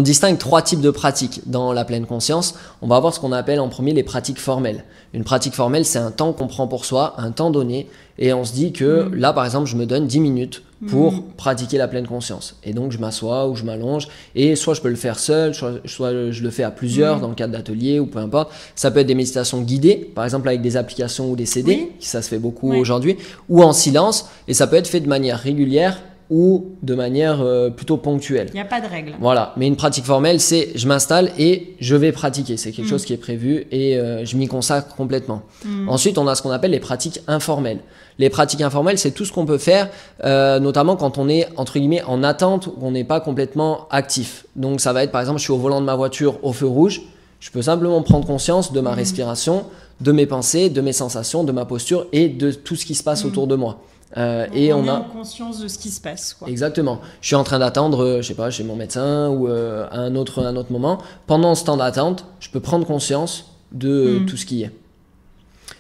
On distingue 3 types de pratiques dans la pleine conscience. On va avoir ce qu'on appelle en premier les pratiques formelles. Une pratique formelle, c'est un temps qu'on prend pour soi, un temps donné, et on se dit que là, par exemple, je me donne 10 minutes pour pratiquer la pleine conscience. Et donc, je m'assois ou je m'allonge, et soit je peux le faire seul, soit je le fais à plusieurs dans le cadre d'ateliers ou peu importe. Ça peut être des méditations guidées, par exemple avec des applications ou des CD, ça se fait beaucoup aujourd'hui, ou en silence, et ça peut être fait de manière régulière ou de manière plutôt ponctuelle. Il n'y a pas de règle. Voilà, mais une pratique formelle, c'est je m'installe et je vais pratiquer. C'est quelque chose qui est prévu et je m'y consacre complètement. Ensuite, on a ce qu'on appelle les pratiques informelles. Les pratiques informelles, c'est tout ce qu'on peut faire, notamment quand on est, entre guillemets, en attente ou on n'est pas complètement actif. Donc ça va être, par exemple, je suis au volant de ma voiture au feu rouge, je peux simplement prendre conscience de ma respiration, de mes pensées, de mes sensations, de ma posture et de tout ce qui se passe autour de moi. Et on a conscience de ce qui se passe, quoi. Exactement. Je suis en train d'attendre, je sais pas, chez mon médecin ou à un autre moment. Pendant ce temps d'attente, je peux prendre conscience de tout ce qui est.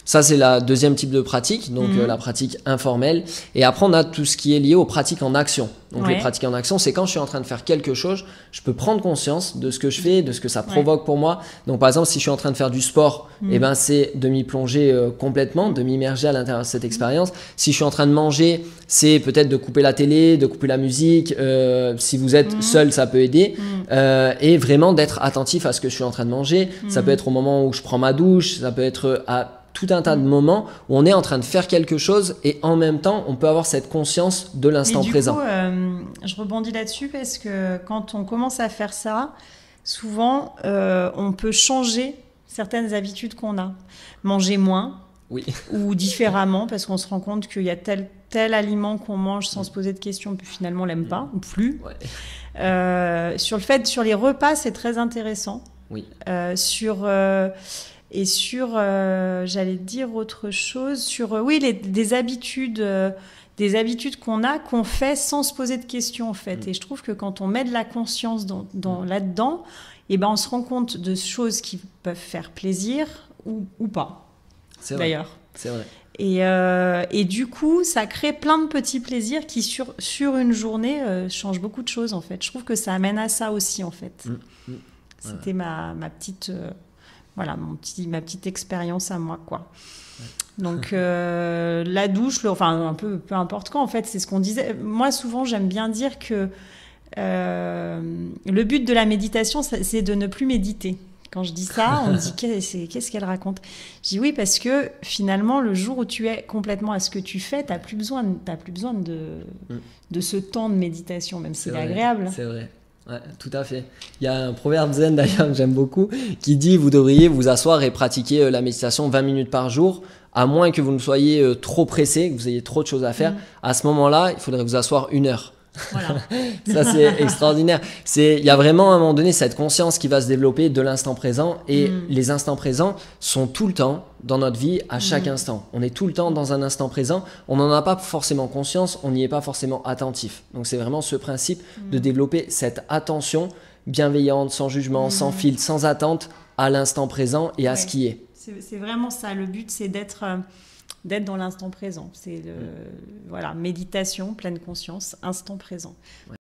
Ça, c'est la deuxième type de pratique, donc la pratique informelle. Et après, on a tout ce qui est lié aux pratiques en action. Donc les pratiques en action, c'est quand je suis en train de faire quelque chose, je peux prendre conscience de ce que je fais, de ce que ça provoque pour moi. Donc par exemple, si je suis en train de faire du sport, eh ben, c'est de m'y plonger complètement, de m'immerger à l'intérieur de cette expérience. Si je suis en train de manger, c'est peut-être de couper la télé, de couper la musique. Si vous êtes seul, ça peut aider. Et vraiment d'être attentif à ce que je suis en train de manger. Ça peut être au moment où je prends ma douche, ça peut être à tout un tas de moments où on est en train de faire quelque chose et en même temps, on peut avoir cette conscience de l'instant présent. Coup, je rebondis là-dessus parce que quand on commence à faire ça, souvent, on peut changer certaines habitudes qu'on a. Manger moins ou différemment parce qu'on se rend compte qu'il y a tel aliment qu'on mange sans se poser de questions, puis finalement on l'aime pas ou plus. Sur les repas, c'est très intéressant. Et sur, j'allais dire autre chose, sur des habitudes qu'on fait sans se poser de questions en fait. Et je trouve que quand on met de la conscience là-dedans, et ben on se rend compte de choses qui peuvent faire plaisir ou pas. C'est d'ailleurs. C'est vrai. Et du coup, ça crée plein de petits plaisirs qui sur une journée changent beaucoup de choses en fait. Je trouve que ça amène à ça aussi en fait. C'était ma petite voilà, ma petite expérience à moi, quoi. Donc, la douche, enfin, un peu importe quand, en fait, c'est ce qu'on disait. Moi, souvent, j'aime bien dire que le but de la méditation, c'est de ne plus méditer. Quand je dis ça, on me dit qu'est-ce qu'elle raconte ? Je dis oui, parce que finalement, le jour où tu es complètement à ce que tu fais, t'as plus besoin de ce temps de méditation, même si c'est agréable. C'est vrai. Ouais, tout à fait. Il y a un proverbe zen d'ailleurs que j'aime beaucoup qui dit vous devriez vous asseoir et pratiquer la méditation 20 minutes par jour, à moins que vous ne soyez trop pressé, que vous ayez trop de choses à faire. À ce moment-là, il faudrait vous asseoir 1 heure. Voilà. Ça, c'est extraordinaire. Il y a vraiment à un moment donné cette conscience qui va se développer de l'instant présent et les instants présents sont tout le temps dans notre vie, à chaque instant. On est tout le temps dans un instant présent. On n'en a pas forcément conscience, on n'y est pas forcément attentif. Donc c'est vraiment ce principe de développer cette attention bienveillante, sans jugement, sans filtre, sans attente à l'instant présent et à ce qui est. C'est vraiment ça. Le but, c'est d'être dans l'instant présent. C'est voilà, méditation, pleine conscience, instant présent.